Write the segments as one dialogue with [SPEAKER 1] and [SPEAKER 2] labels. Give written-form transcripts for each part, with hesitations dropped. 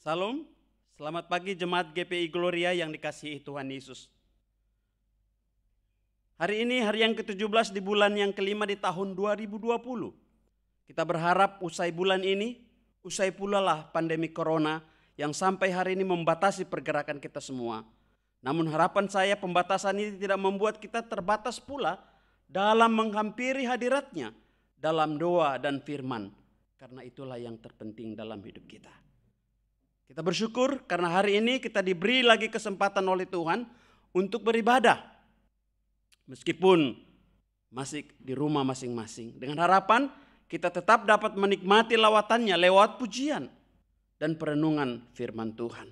[SPEAKER 1] Salam, selamat pagi jemaat GPI Gloria yang dikasihi Tuhan Yesus. Hari ini hari yang ke-17 di bulan yang kelima di tahun 2020. Kita berharap usai bulan ini, usai pula lah pandemi corona yang sampai hari ini membatasi pergerakan kita semua. Namun harapan saya pembatasan ini tidak membuat kita terbatas pula dalam menghampiri hadiratnya dalam doa dan firman. Karena itulah yang terpenting dalam hidup kita. Kita bersyukur karena hari ini kita diberi lagi kesempatan oleh Tuhan untuk beribadah. Meskipun masih di rumah masing-masing. Dengan harapan kita tetap dapat menikmati lawatannya lewat pujian dan perenungan firman Tuhan.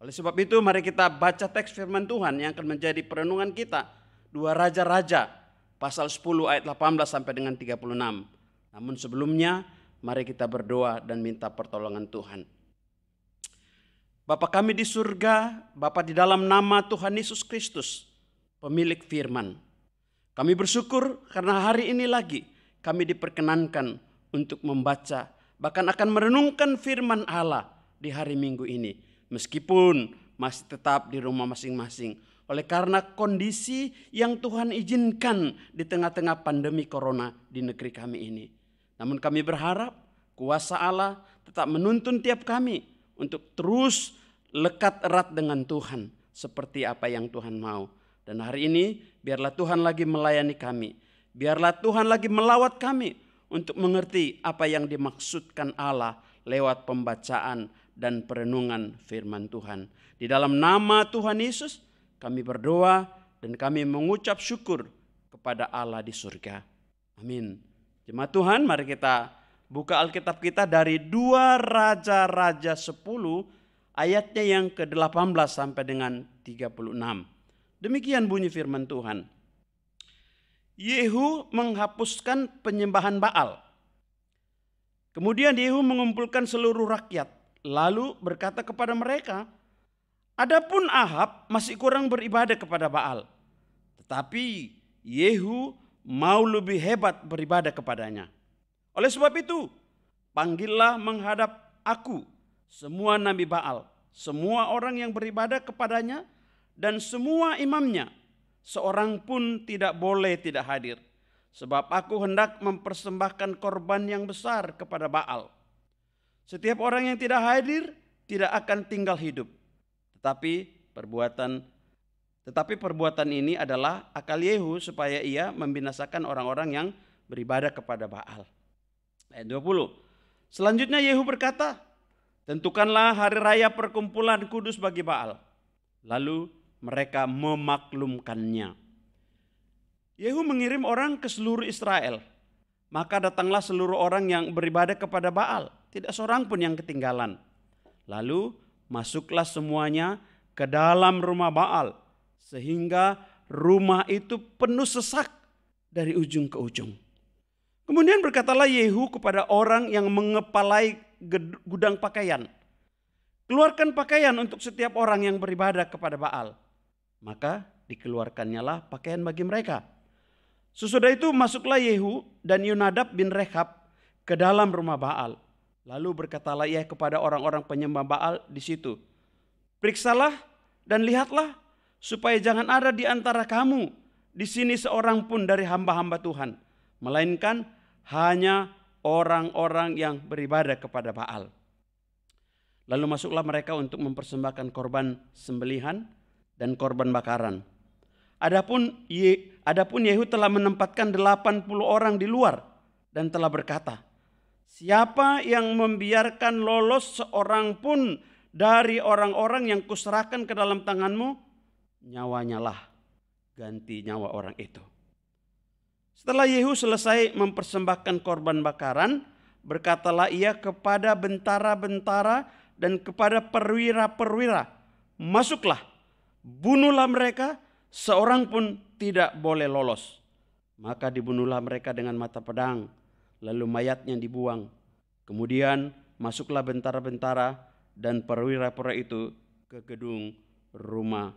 [SPEAKER 1] Oleh sebab itu mari kita baca teks firman Tuhan yang akan menjadi perenungan kita. 2 Raja-Raja pasal 10 ayat 18 sampai dengan 36. Namun sebelumnya mari kita berdoa dan minta pertolongan Tuhan. Bapa kami di surga, Bapa di dalam nama Tuhan Yesus Kristus, pemilik firman. Kami bersyukur karena hari ini lagi kami diperkenankan untuk membaca, bahkan akan merenungkan firman Allah di hari Minggu ini. Meskipun masih tetap di rumah masing-masing. Oleh karena kondisi yang Tuhan izinkan di tengah-tengah pandemi corona di negeri kami ini. Namun kami berharap kuasa Allah tetap menuntun tiap kami untuk terus lekat erat dengan Tuhan seperti apa yang Tuhan mau. Dan hari ini biarlah Tuhan lagi melayani kami. Biarlah Tuhan lagi melawat kami untuk mengerti apa yang dimaksudkan Allah lewat pembacaan dan perenungan firman Tuhan. Di dalam nama Tuhan Yesus kami berdoa dan kami mengucap syukur kepada Allah di surga. Amin. Jemaat Tuhan, mari kita buka Alkitab kita dari 2 Raja-Raja 10 ayatnya yang ke-18 sampai dengan 36. Demikian bunyi firman Tuhan. Yehu menghapuskan penyembahan Baal. Kemudian Yehu mengumpulkan seluruh rakyat, lalu berkata kepada mereka, adapun Ahab masih kurang beribadah kepada Baal, tetapi Yehu mau lebih hebat beribadah kepadanya. Oleh sebab itu, panggillah menghadap aku semua nabi Baal, semua orang yang beribadah kepadanya, dan semua imamnya. Seorang pun tidak boleh tidak hadir. Sebab aku hendak mempersembahkan korban yang besar kepada Baal. Setiap orang yang tidak hadir tidak akan tinggal hidup. Tetapi perbuatan ini adalah akal Yehu supaya ia membinasakan orang-orang yang beribadah kepada Baal. Ayat 20. Selanjutnya Yehu berkata, tentukanlah hari raya perkumpulan kudus bagi Baal. Lalu mereka memaklumkannya. Yehu mengirim orang ke seluruh Israel. Maka datanglah seluruh orang yang beribadah kepada Baal. Tidak seorang pun yang ketinggalan. Lalu masuklah semuanya ke dalam rumah Baal. Sehingga rumah itu penuh sesak dari ujung ke ujung. Kemudian berkatalah Yehu kepada orang yang mengepalai gudang pakaian. Keluarkan pakaian untuk setiap orang yang beribadah kepada Baal. Maka dikeluarkannyalah pakaian bagi mereka. Sesudah itu masuklah Yehu dan Yonadab bin Rekhab ke dalam rumah Baal. Lalu berkatalah ia kepada orang-orang penyembah Baal di situ. Periksalah dan lihatlah supaya jangan ada di antara kamu di sini seorang pun dari hamba-hamba Tuhan. Melainkan hanya orang-orang yang beribadah kepada Baal. Lalu masuklah mereka untuk mempersembahkan korban sembelihan dan korban bakaran. Adapun Yehu telah menempatkan 80 orang di luar dan telah berkata, siapa yang membiarkan lolos seorang pun dari orang-orang yang kuserahkan ke dalam tanganmu, nyawanya lah ganti nyawa orang itu. Setelah Yehu selesai mempersembahkan korban bakaran, berkatalah ia kepada bentara-bentara dan kepada perwira-perwira, masuklah, bunuhlah mereka, seorang pun tidak boleh lolos. Maka dibunuhlah mereka dengan mata pedang, lalu mayatnya dibuang. Kemudian masuklah bentara-bentara dan perwira-perwira itu ke gedung rumah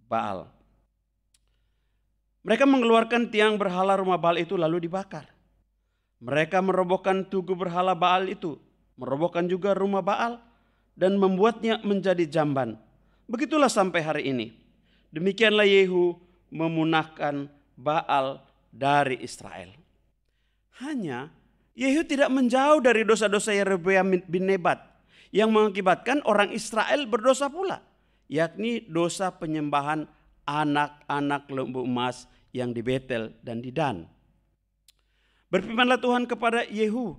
[SPEAKER 1] Baal. Mereka mengeluarkan tiang berhala rumah Baal itu lalu dibakar. Mereka merobohkan tugu berhala Baal itu, merobohkan juga rumah Baal, dan membuatnya menjadi jamban. Begitulah sampai hari ini. Demikianlah Yehu memunahkan Baal dari Israel. Hanya Yehu tidak menjauh dari dosa-dosa Yerobeam bin Nebat yang mengakibatkan orang Israel berdosa pula, yakni dosa penyembahan anak-anak lembu emas yang di Betel dan di Dan. Berfirmanlah Tuhan kepada Yehu,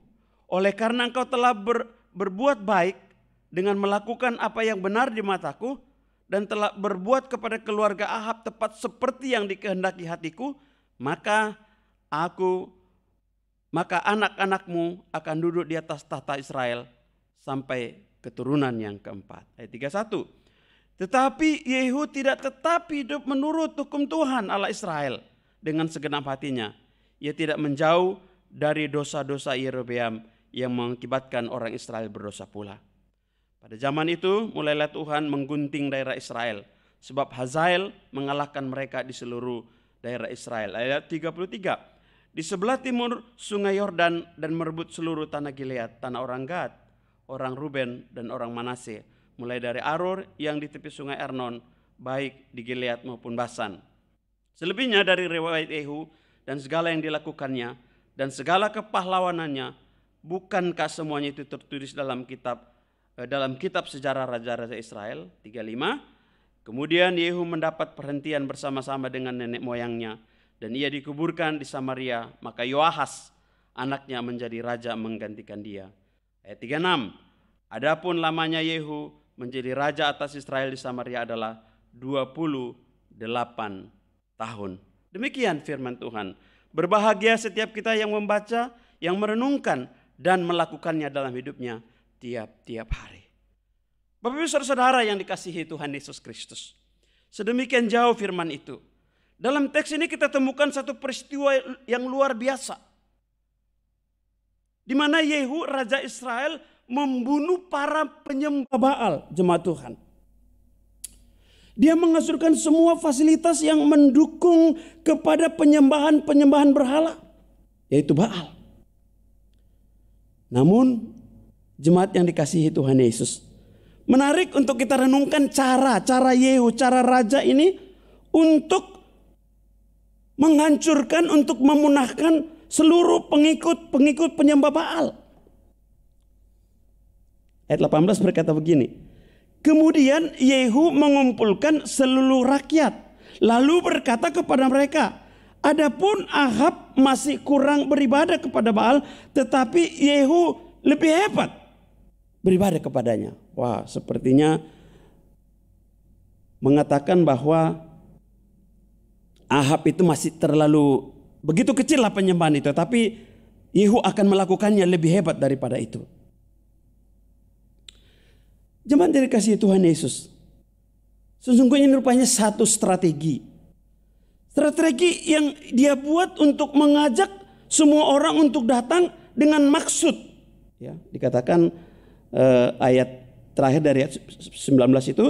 [SPEAKER 1] oleh karena engkau telah berbuat baik dengan melakukan apa yang benar di mataku dan telah berbuat kepada keluarga Ahab tepat seperti yang dikehendaki hatiku, maka anak-anakmu akan duduk di atas tahta Israel sampai keturunan yang keempat. Ayat 31. Tetapi Yehu tidak tetap hidup menurut hukum Tuhan Allah Israel dengan segenap hatinya. Ia tidak menjauh dari dosa-dosa Yerobeam yang mengakibatkan orang Israel berdosa pula. Pada zaman itu mulailah Tuhan menggunting daerah Israel, sebab Hazael mengalahkan mereka di seluruh daerah Israel. Ayat 33. Di sebelah timur sungai Yordan dan merebut seluruh tanah Gilead, tanah orang Gad, orang Ruben dan orang Manase, mulai dari Aror yang di tepi sungai Arnon, baik di Gilead maupun Basan. Selebihnya dari riwayat Yehu dan segala yang dilakukannya dan segala kepahlawanannya, bukankah semuanya itu tertulis dalam kitab sejarah raja-raja Israel? 35. Kemudian Yehu mendapat perhentian bersama-sama dengan nenek moyangnya dan ia dikuburkan di Samaria, maka Yoahas anaknya menjadi raja menggantikan dia. Ayat 36. Adapun lamanya Yehu menjadi raja atas Israel di Samaria adalah 28 tahun. Demikian firman Tuhan. Berbahagia setiap kita yang membaca, yang merenungkan dan melakukannya dalam hidupnya tiap-tiap hari. Bapak Ibu Saudara-saudara yang dikasihi Tuhan Yesus Kristus, sedemikian jauh firman itu. Dalam teks ini kita temukan satu peristiwa yang luar biasa, di mana Yehu raja Israel membunuh para penyembah Baal, jemaat Tuhan. Dia menghancurkan semua fasilitas yang mendukung kepada penyembahan berhala, yaitu Baal. Namun jemaat yang dikasihi Tuhan Yesus, menarik untuk kita renungkan cara Yehu, cara raja ini untuk menghancurkan, untuk memunahkan seluruh pengikut penyembah Baal. Ayat 18 berkata begini. Kemudian Yehu mengumpulkan seluruh rakyat, lalu berkata kepada mereka, adapun Ahab masih kurang beribadah kepada Baal, tetapi Yehu lebih hebat beribadah kepadanya. Wah, sepertinya mengatakan bahwa Ahab itu masih terlalu begitu kecil lah penyembahan itu, tapi Yehu akan melakukannya lebih hebat daripada itu. Jemaat yang dikasihi Tuhan Yesus, sesungguhnya ini rupanya satu strategi yang dia buat untuk mengajak semua orang untuk datang dengan maksud. Ya, dikatakan ayat terakhir dari ayat 19 itu,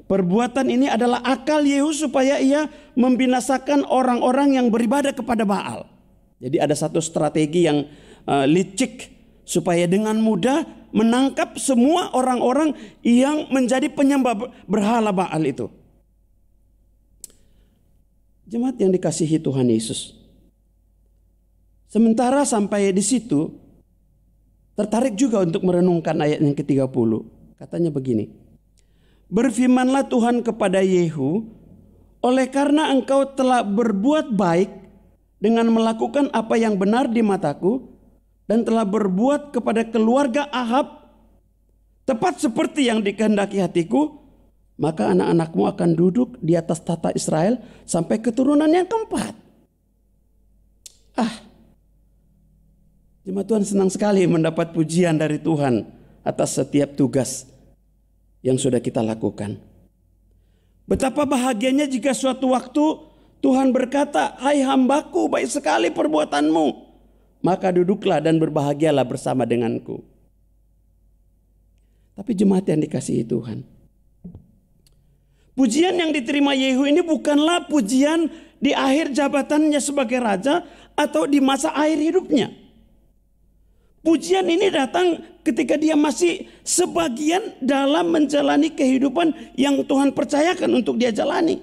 [SPEAKER 1] perbuatan ini adalah akal Yehu supaya ia membinasakan orang-orang yang beribadah kepada Baal. Jadi ada satu strategi yang licik supaya dengan mudah menangkap semua orang-orang yang menjadi penyembah berhala Baal itu. Jemaat yang dikasihi Tuhan Yesus, sementara sampai di situ tertarik juga untuk merenungkan ayat yang ke-30. Katanya begini. Berfirmanlah Tuhan kepada Yehu, oleh karena engkau telah berbuat baik dengan melakukan apa yang benar di mataku dan telah berbuat kepada keluarga Ahab tepat seperti yang dikehendaki hatiku, maka anak-anakmu akan duduk di atas tahta Israel sampai keturunan yang keempat. Jemaat Tuhan senang sekali mendapat pujian dari Tuhan atas setiap tugas yang sudah kita lakukan. Betapa bahagianya jika suatu waktu Tuhan berkata, hai hambaku, baik sekali perbuatanmu, maka duduklah dan berbahagialah bersama denganku. Tapi jemaat yang dikasihi Tuhan, pujian yang diterima Yehu ini bukanlah pujian di akhir jabatannya sebagai raja atau di masa akhir hidupnya.
[SPEAKER 2] Pujian ini datang ketika dia masih sebagian dalam menjalani kehidupan yang Tuhan percayakan untuk dia jalani.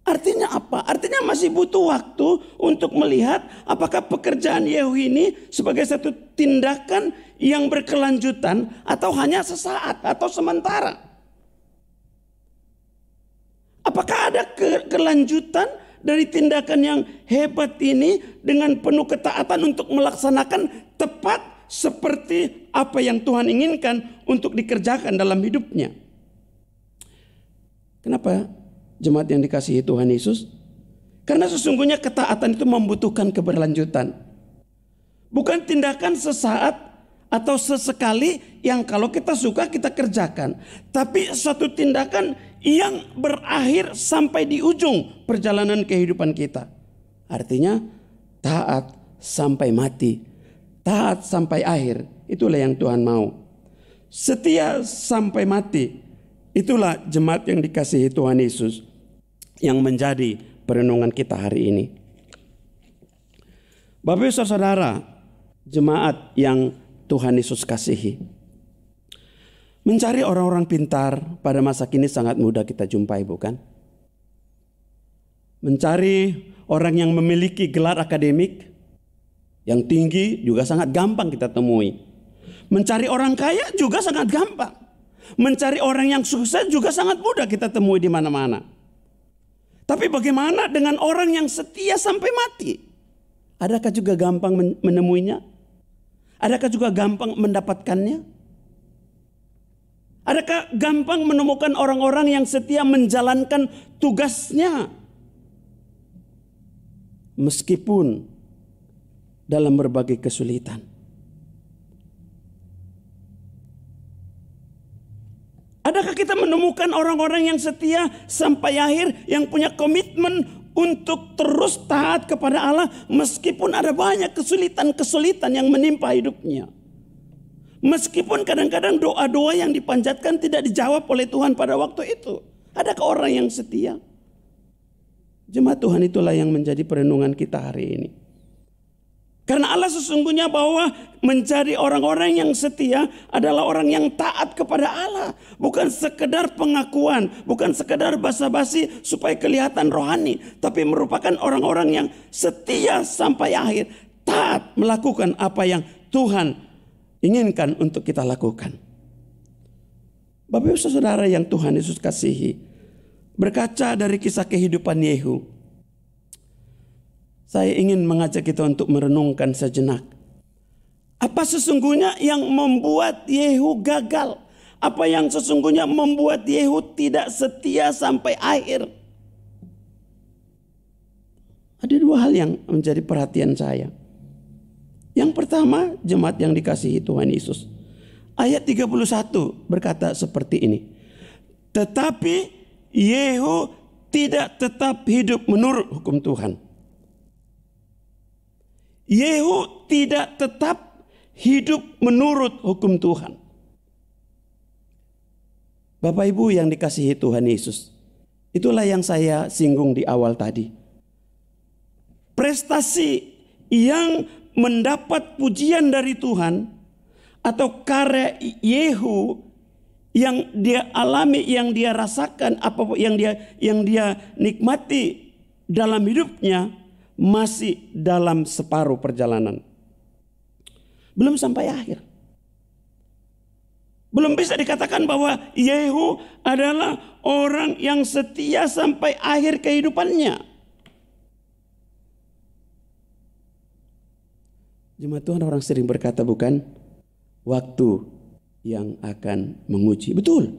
[SPEAKER 2] Artinya apa? Artinya masih butuh waktu untuk melihat apakah pekerjaan Yehu ini sebagai satu tindakan yang berkelanjutan atau hanya sesaat atau sementara. Apakah ada kelanjutan dari tindakan yang hebat ini dengan penuh ketaatan untuk melaksanakan tepat seperti apa yang Tuhan inginkan untuk dikerjakan dalam hidupnya? Kenapa jemaat yang dikasihi Tuhan Yesus? Karena sesungguhnya ketaatan itu membutuhkan keberlanjutan. Bukan tindakan sesaat atau sesekali yang kalau kita suka kita kerjakan. Tapi suatu tindakan yang berakhir sampai di ujung perjalanan kehidupan kita. Artinya taat sampai mati, taat sampai akhir. Itulah yang Tuhan mau. Setia sampai mati. Itulah jemaat yang dikasihi Tuhan Yesus yang menjadi perenungan kita hari ini. Bapak Ibu Saudara, jemaat yang Tuhan Yesus kasihi. Mencari orang-orang pintar pada masa kini sangat mudah kita jumpai, bukan? Mencari orang yang memiliki gelar akademik yang tinggi juga sangat gampang kita temui. Mencari orang kaya juga sangat gampang. Mencari orang yang sukses juga sangat mudah kita temui di mana-mana. Tapi bagaimana dengan orang yang setia sampai mati? Adakah juga gampang menemuinya? Adakah juga gampang mendapatkannya? Adakah gampang menemukan orang-orang yang setia menjalankan tugasnya? Meskipun dalam berbagai kesulitan. Adakah kita menemukan orang-orang yang setia sampai akhir, yang punya komitmen untuk terus taat kepada Allah meskipun ada banyak kesulitan-kesulitan yang menimpa hidupnya? Meskipun kadang-kadang doa-doa yang dipanjatkan tidak dijawab oleh Tuhan pada waktu itu. Adakah orang yang setia? Jemaat Tuhan, itulah yang menjadi perenungan kita hari ini. Karena Allah sesungguhnya bahwa menjadi orang-orang yang setia adalah orang yang taat kepada Allah. Bukan sekedar pengakuan, bukan sekedar basa-basi supaya kelihatan rohani. Tapi merupakan orang-orang yang setia sampai akhir. Taat melakukan apa yang Tuhan inginkan untuk kita lakukan. Bapak Ibu Saudara yang Tuhan Yesus kasihi. Berkaca dari kisah kehidupan Yehu, saya ingin mengajak kita untuk merenungkan sejenak. Apa sesungguhnya yang membuat Yehu gagal? Apa yang sesungguhnya membuat Yehu tidak setia sampai akhir? Ada dua hal yang menjadi perhatian saya. Yang pertama, jemaat yang dikasihi Tuhan Yesus. Ayat 31 berkata seperti ini. Tetapi Yehu tidak tetap hidup menurut hukum Tuhan. Yehu tidak tetap hidup menurut hukum Tuhan. Bapak Ibu yang dikasihi Tuhan Yesus, itulah yang saya singgung di awal tadi. Prestasi yang mendapat pujian dari Tuhan atau karya Yehu yang dia alami, yang dia rasakan, apa yang dia nikmati dalam hidupnya masih dalam separuh perjalanan. Belum sampai akhir. Belum bisa dikatakan bahwa Yehu adalah orang yang setia sampai akhir kehidupannya. Jemaat Tuhan, orang sering berkata bukan, waktu yang akan menguji. Betul.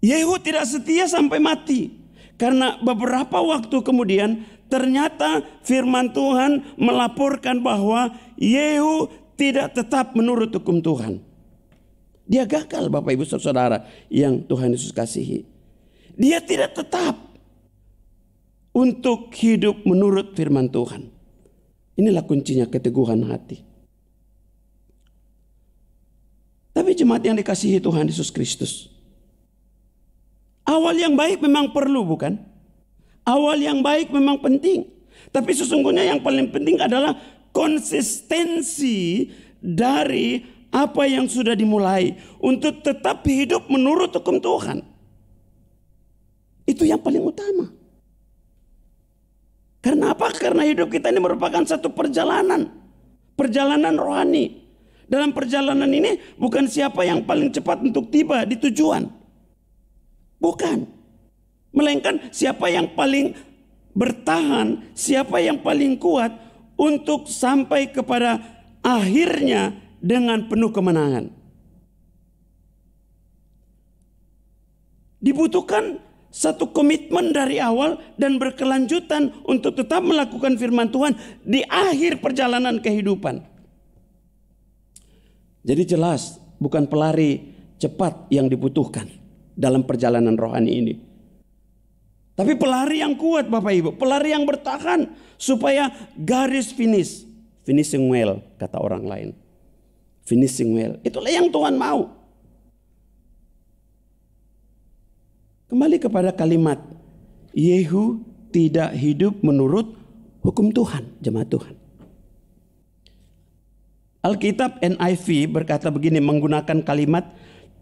[SPEAKER 2] Yehu tidak setia sampai mati. Karena beberapa waktu kemudian ternyata firman Tuhan melaporkan bahwa Yehu tidak tetap menurut hukum Tuhan. Dia gagal, Bapak Ibu Saudara yang Tuhan Yesus kasihi. Dia tidak tetap untuk hidup menurut firman Tuhan. Inilah kuncinya, keteguhan hati. Tapi jemaat yang dikasihi Tuhan Yesus Kristus, awal yang baik memang perlu, bukan? Awal yang baik memang penting. Tapi sesungguhnya yang paling penting adalah konsistensi dari apa yang sudah dimulai untuk tetap hidup menurut hukum Tuhan. Itu yang paling utama. Karena apa? Karena hidup kita ini merupakan satu perjalanan rohani. Dalam perjalanan ini bukan siapa yang paling cepat untuk tiba di tujuan. Bukan. Melainkan siapa yang paling bertahan, siapa yang paling kuat untuk sampai kepada akhirnya dengan penuh kemenangan. Dibutuhkan satu komitmen dari awal dan berkelanjutan untuk tetap melakukan firman Tuhan di akhir perjalanan kehidupan. Jadi jelas bukan pelari cepat yang dibutuhkan dalam perjalanan rohani ini. Tapi pelari yang kuat Bapak Ibu, pelari yang bertahan supaya garis finish, finishing well kata orang lain. Finishing well, itulah yang Tuhan mau. Kembali kepada kalimat, Yehu tidak hidup menurut hukum Tuhan, jemaat Tuhan. Alkitab NIV berkata begini, menggunakan kalimat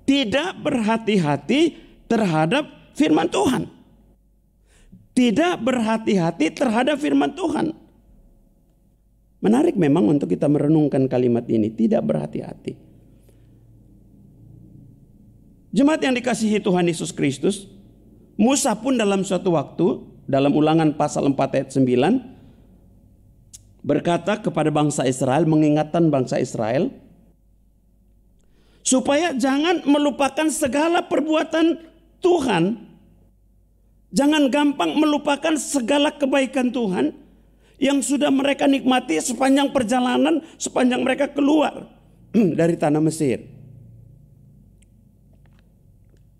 [SPEAKER 2] tidak berhati-hati terhadap firman Tuhan. Tidak berhati-hati terhadap firman Tuhan. Menarik memang untuk kita merenungkan kalimat ini, tidak berhati-hati. Jemaat yang dikasihi Tuhan Yesus Kristus, Musa pun dalam suatu waktu, dalam Ulangan pasal 4 ayat 9, berkata kepada bangsa Israel, mengingatkan bangsa Israel, supaya jangan melupakan segala perbuatan Tuhan, jangan gampang melupakan segala kebaikan Tuhan yang sudah mereka nikmati sepanjang perjalanan, sepanjang mereka keluar dari tanah Mesir.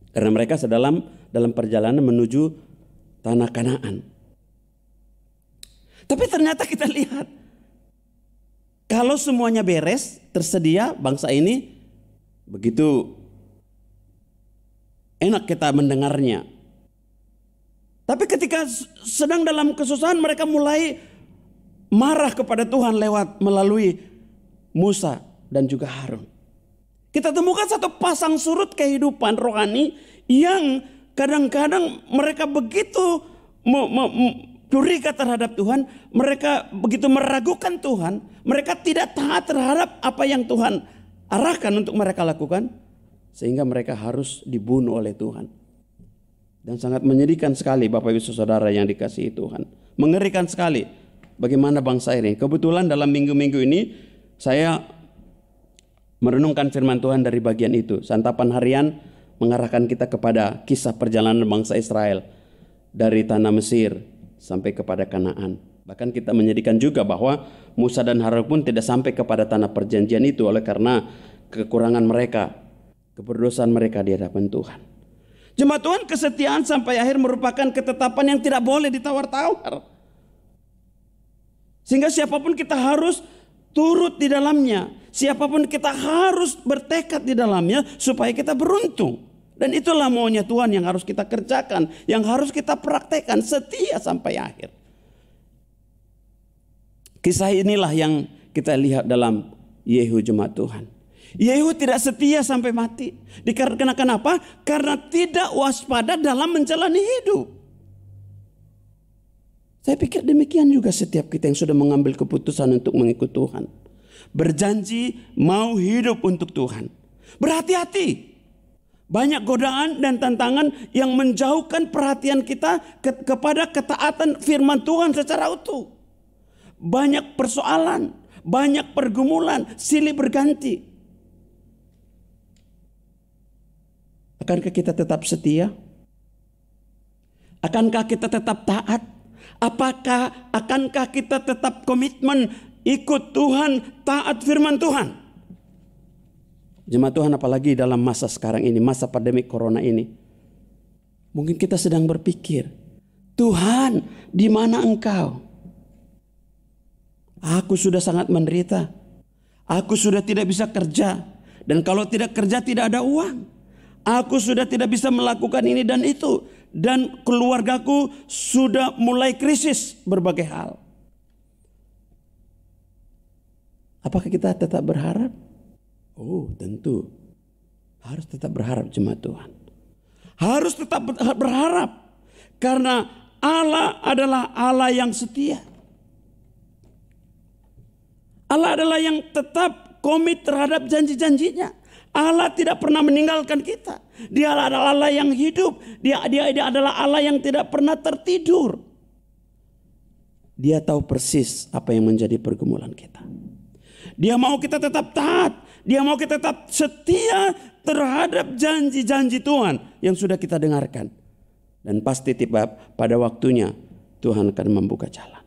[SPEAKER 2] Karena mereka dalam perjalanan menuju tanah Kanaan. Tapi ternyata kita lihat, kalau semuanya beres, tersedia, bangsa ini begitu enak kita mendengarnya. Tapi ketika sedang dalam kesusahan, mereka mulai marah kepada Tuhan melalui Musa dan juga Harun. Kita temukan satu pasang surut kehidupan rohani yang kadang-kadang mereka begitu curiga terhadap Tuhan, mereka begitu meragukan Tuhan, mereka tidak taat terhadap apa yang Tuhan arahkan untuk mereka lakukan, sehingga mereka harus dibunuh oleh Tuhan. Dan sangat menyedihkan sekali Bapak Ibu Saudara yang dikasihi Tuhan. Mengerikan sekali bagaimana bangsa ini. Kebetulan dalam minggu-minggu ini saya merenungkan firman Tuhan dari bagian itu. Santapan harian mengarahkan kita kepada kisah perjalanan bangsa Israel dari tanah Mesir sampai kepada Kanaan. Bahkan kita menyedihkan juga bahwa Musa dan Harun pun tidak sampai kepada tanah perjanjian itu oleh karena kekurangan mereka, keberdosaan mereka di hadapan Tuhan. Jemaat Tuhan, kesetiaan sampai akhir merupakan ketetapan yang tidak boleh ditawar-tawar. Sehingga siapapun kita harus turut di dalamnya. Siapapun kita harus bertekad di dalamnya supaya kita beruntung. Dan itulah maunya Tuhan yang harus kita kerjakan, yang harus kita praktekkan, setia sampai akhir. Kisah inilah yang kita lihat dalam Yehu, jemaat Tuhan. Yehu tidak setia sampai mati. Dikarenakan apa? Karena tidak waspada dalam menjalani hidup. Saya pikir demikian juga setiap kita yang sudah mengambil keputusan untuk mengikut Tuhan. Berjanji mau hidup untuk Tuhan. Berhati-hati. Banyak godaan dan tantangan yang menjauhkan perhatian kita kepada ketaatan firman Tuhan secara utuh. Banyak persoalan, banyak pergumulan, silih berganti. Akankah kita tetap setia? Akankah kita tetap taat? Akankah kita tetap komitmen ikut Tuhan, taat firman Tuhan? Jemaat Tuhan, apalagi dalam masa sekarang ini, masa pandemi corona ini. Mungkin kita sedang berpikir, Tuhan, di mana Engkau? Aku sudah sangat menderita. Aku sudah tidak bisa kerja. Dan kalau tidak kerja tidak ada uang. Aku sudah tidak bisa melakukan ini dan itu. Dan keluargaku sudah mulai krisis berbagai hal. Apakah kita tetap berharap? Oh, tentu. Harus tetap berharap jemaat Tuhan. Harus tetap berharap. Karena Allah adalah Allah yang setia. Allah adalah yang tetap komit terhadap janji-janjinya. Allah tidak pernah meninggalkan kita. Dia adalah Allah yang hidup. Dia adalah Allah yang tidak pernah tertidur. Dia tahu persis apa yang menjadi pergumulan kita. Dia mau kita tetap taat. Dia mau kita tetap setia terhadap janji-janji Tuhan yang sudah kita dengarkan. Dan pasti pada waktunya Tuhan akan membuka jalan.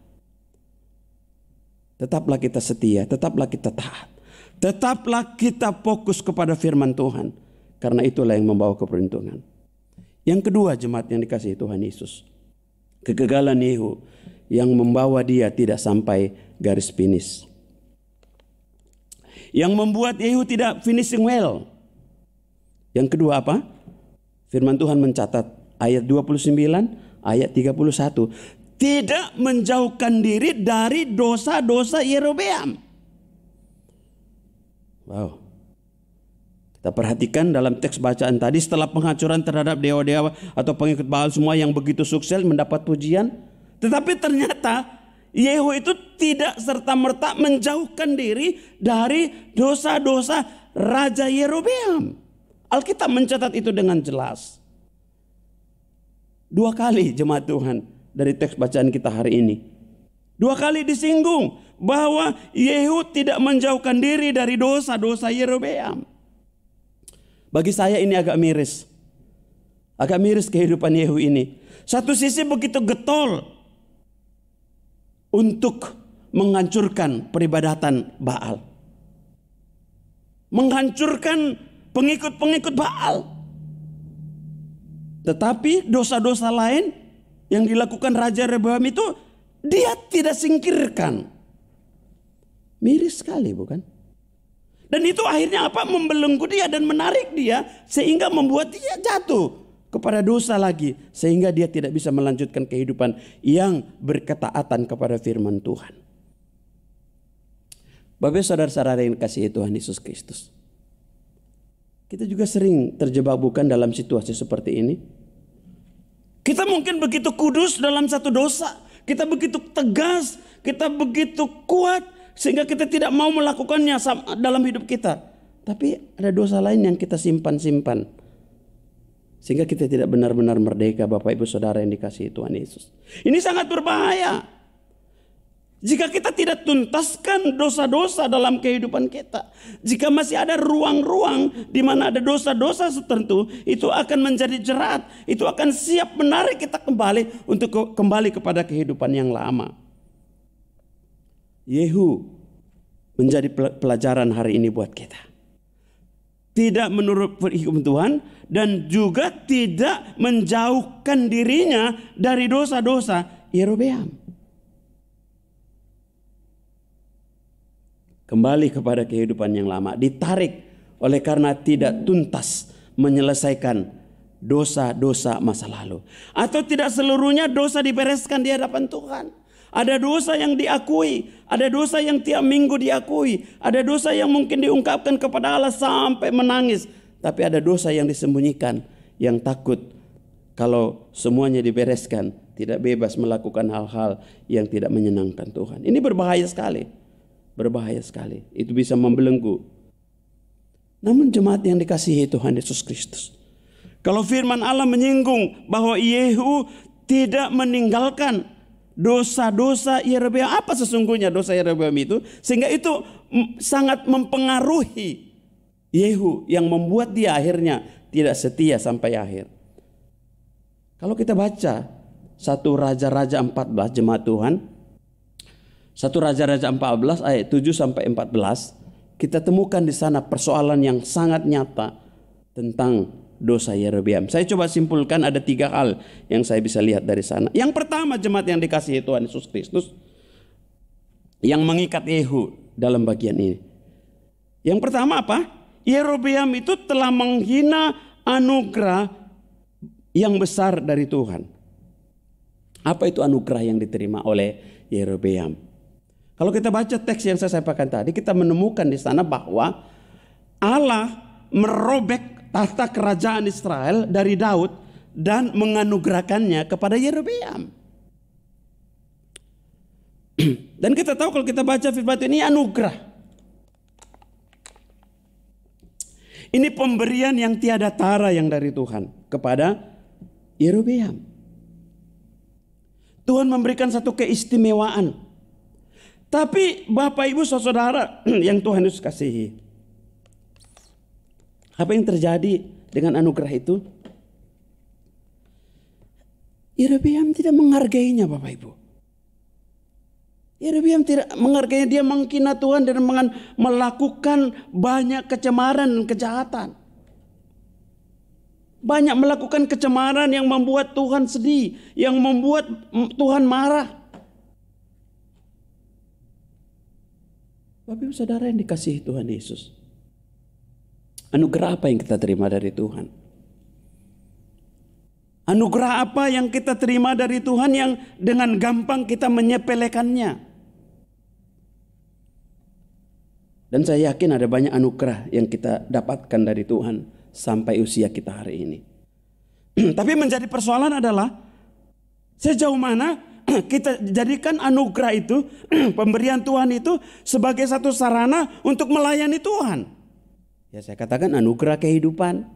[SPEAKER 2] Tetaplah kita setia, tetaplah kita taat. Tetaplah kita fokus kepada firman Tuhan. Karena itulah yang membawa keberuntungan. Yang kedua, jemaat yang dikasihi Tuhan Yesus. Kegagalan Yehu yang membawa dia tidak sampai garis finish. Yang membuat Yehu tidak finishing well. Yang kedua apa? Firman Tuhan mencatat ayat 29, ayat 31. Tidak menjauhkan diri dari dosa-dosa Yerobeam. Wow. Kita perhatikan dalam teks bacaan tadi, setelah penghancuran terhadap dewa-dewa atau pengikut Baal semua yang begitu sukses mendapat pujian. Tetapi ternyata Yehu itu tidak serta-merta menjauhkan diri dari dosa-dosa Raja Yerobeam. Alkitab mencatat itu dengan jelas. 2 kali jemaat Tuhan dari teks bacaan kita hari ini. 2 kali disinggung bahwa Yehu tidak menjauhkan diri dari dosa-dosa Yerobeam. Bagi saya ini agak miris. Agak miris kehidupan Yehu ini. Satu sisi begitu getol untuk menghancurkan peribadatan Baal. Menghancurkan pengikut-pengikut Baal. Tetapi dosa-dosa lain yang dilakukan Raja Rehoboam itu dia tidak singkirkan. Miris sekali, bukan? Dan itu akhirnya apa? Membelenggu dia dan menarik dia sehingga membuat dia jatuh kepada dosa lagi. Sehingga dia tidak bisa melanjutkan kehidupan yang berketaatan kepada firman Tuhan. Bapak saudara-saudara yang dikasihi Tuhan Yesus Kristus. Kita juga sering terjebak bukan dalam situasi seperti ini. Kita mungkin begitu kudus dalam satu dosa. Kita begitu tegas. Kita begitu kuat. Sehingga kita tidak mau melakukannya dalam hidup kita. Tapi ada dosa lain yang kita simpan-simpan. Sehingga kita tidak benar-benar merdeka Bapak Ibu Saudara yang dikasihi Tuhan Yesus. Ini sangat berbahaya. Jika kita tidak tuntaskan dosa-dosa dalam kehidupan kita. Jika masih ada ruang-ruang di mana ada dosa-dosa tertentu. Itu akan menjadi jerat. Itu akan siap menarik kita kembali untuk kembali kepada kehidupan yang lama. Yehu menjadi pelajaran hari ini buat kita. Tidak menurut hukum Tuhan. Dan juga tidak menjauhkan dirinya dari dosa-dosa Yerobeam. Kembali kepada kehidupan yang lama. Ditarik oleh karena tidak tuntas menyelesaikan dosa-dosa masa lalu. Atau tidak seluruhnya dosa dibereskan di hadapan Tuhan. Ada dosa yang diakui. Ada dosa yang tiap minggu diakui. Ada dosa yang mungkin diungkapkan kepada Allah sampai menangis. Tapi ada dosa yang disembunyikan. Yang takut kalau semuanya dibereskan. Tidak bebas melakukan hal-hal yang tidak menyenangkan Tuhan. Ini berbahaya sekali. Berbahaya sekali. Itu bisa membelenggu. Namun jemaat yang dikasihi Tuhan Yesus Kristus. Kalau firman Allah menyinggung bahwa Yehu tidak meninggalkan dosa-dosa Yerobeam. Apa sesungguhnya dosa Yerobeam itu? Sehingga itu sangat mempengaruhi Yehu yang membuat dia akhirnya tidak setia sampai akhir. Kalau kita baca 1 Raja-Raja 14 jemaat Tuhan. 1 Raja-Raja 14 ayat 7 sampai 14. Kita temukan di sana persoalan yang sangat nyata tentang dosa Yerobeam. Saya coba simpulkan ada 3 hal yang saya bisa lihat dari sana. Yang pertama jemaat yang dikasihi Tuhan Yesus Kristus. Yang mengikat Yehu dalam bagian ini. Yang pertama apa? Yerobeam itu telah menghina anugerah yang besar dari Tuhan. Apa itu anugerah yang diterima oleh Yerobeam? Kalau kita baca teks yang saya sampaikan tadi, kita menemukan di sana bahwa Allah merobek tahta kerajaan Israel dari Daud dan menganugerahkannya kepada Yerobeam. Dan kita tahu kalau kita baca firman ini anugerah. Ini pemberian yang tiada tara yang dari Tuhan kepada Yerobeam. Tuhan memberikan satu keistimewaan. Tapi Bapak Ibu saudara yang Tuhan Yesus kasihi, apa yang terjadi dengan anugerah itu? Yerobeam tidak menghargainya, Bapak Ibu. Yerobeam tidak menghargainya, dia menghina Tuhan dan melakukan banyak kecemaran dan kejahatan. Banyak melakukan kecemaran yang membuat Tuhan sedih, yang membuat Tuhan marah. Bapak Ibu saudara yang dikasihi Tuhan Yesus, anugerah apa yang kita terima dari Tuhan? Anugerah apa yang kita terima dari Tuhan yang dengan gampang kita menyepelekannya? Dan saya yakin ada banyak anugerah yang kita dapatkan dari Tuhan sampai usia kita hari ini. Tapi menjadi persoalan adalah sejauh mana kita jadikan anugerah itu, pemberian Tuhan itu sebagai satu sarana untuk melayani Tuhan. Ya, saya katakan anugerah kehidupan,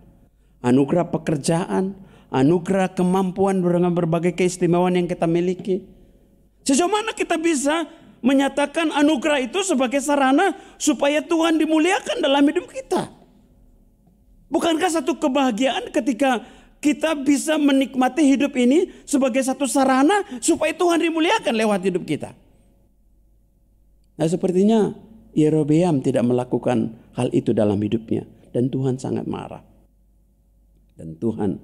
[SPEAKER 2] anugerah pekerjaan, anugerah kemampuan dengan berbagai keistimewaan yang kita miliki. Sejauh mana kita bisa menyatakan anugerah itu sebagai sarana supaya Tuhan dimuliakan dalam hidup kita? Bukankah satu kebahagiaan ketika kita bisa menikmati hidup ini sebagai satu sarana supaya Tuhan dimuliakan lewat hidup kita? Nah, sepertinya Yerobeam tidak melakukan hal itu dalam hidupnya dan Tuhan sangat marah. Dan Tuhan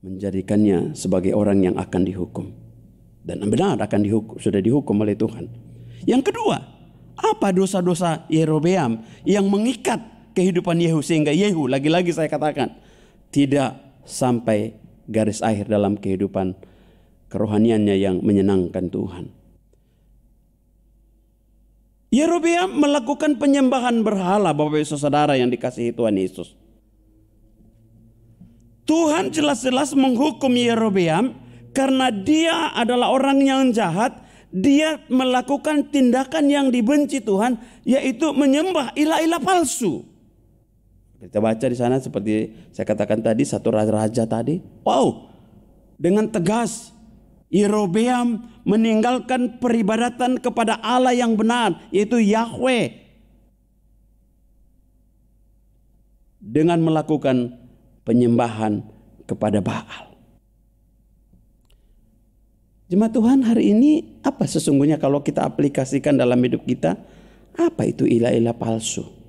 [SPEAKER 2] menjadikannya sebagai orang yang akan dihukum. Dan benar akan dihukum, sudah dihukum oleh Tuhan. Yang kedua, apa dosa-dosa Yerobeam yang mengikat kehidupan Yehu sehingga Yehu, lagi-lagi saya katakan, tidak sampai garis akhir dalam kehidupan kerohaniannya yang menyenangkan Tuhan. Yerobeam melakukan penyembahan berhala, Bapak Ibu saudara yang dikasihi Tuhan Yesus. Tuhan jelas-jelas menghukum Yerobeam karena dia adalah orang yang jahat. Dia melakukan tindakan yang dibenci Tuhan, yaitu menyembah ilah-ilah palsu. Kita baca di sana seperti saya katakan tadi, satu raja tadi. Wow, dengan tegas Yerobeam meninggalkan peribadatan kepada Allah yang benar, yaitu Yahweh, dengan melakukan penyembahan kepada Baal. Jemaat Tuhan, hari ini apa sesungguhnya kalau kita aplikasikan dalam hidup kita? Apa itu ilah-ilah palsu?